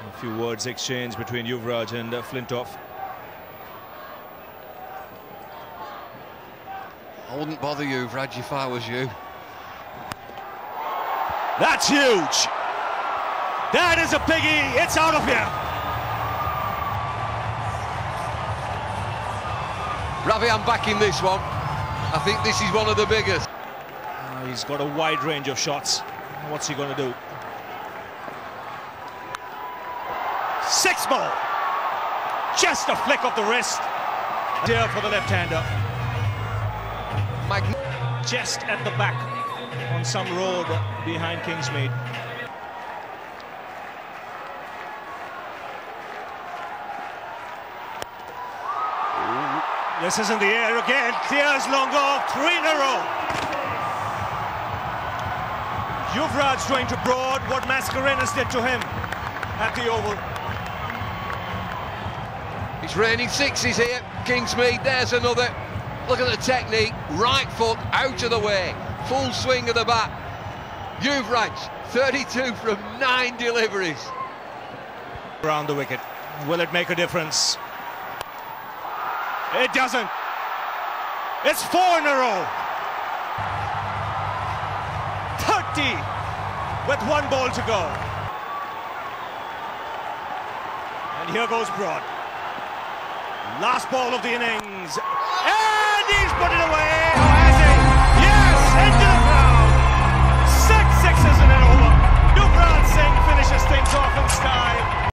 A few words exchanged between Yuvraj and Flintoff. I wouldn't bother Yuvraj if I was you. That's huge! That is a biggie! It's out of here! Ravi, I'm backing this one. I think this is one of the biggest. He's got a wide range of shots. What's he going to do? 6 more! Just a flick of the wrist. There for the left-hander. Just at the back on some road behind Kingsmead. This is in the air again. Clears long off. 3 in a row. Yuvraj going to Broad what Mascarenas did to him at the Oval. It's raining sixes here. Kingsmead, there's another. Look at the technique. Right foot out of the way. Full swing of the bat. Yuvraj, 32 from 9 deliveries. Around the wicket. Will it make a difference? It doesn't. It's 4 in a row. 30 with 1 ball to go. And here goes Broad. Last ball of the innings. And he's put it away. Oh, has he? Yes, into the ground. 6 sixes in an over. Yuvraj Singh finishes things off in style.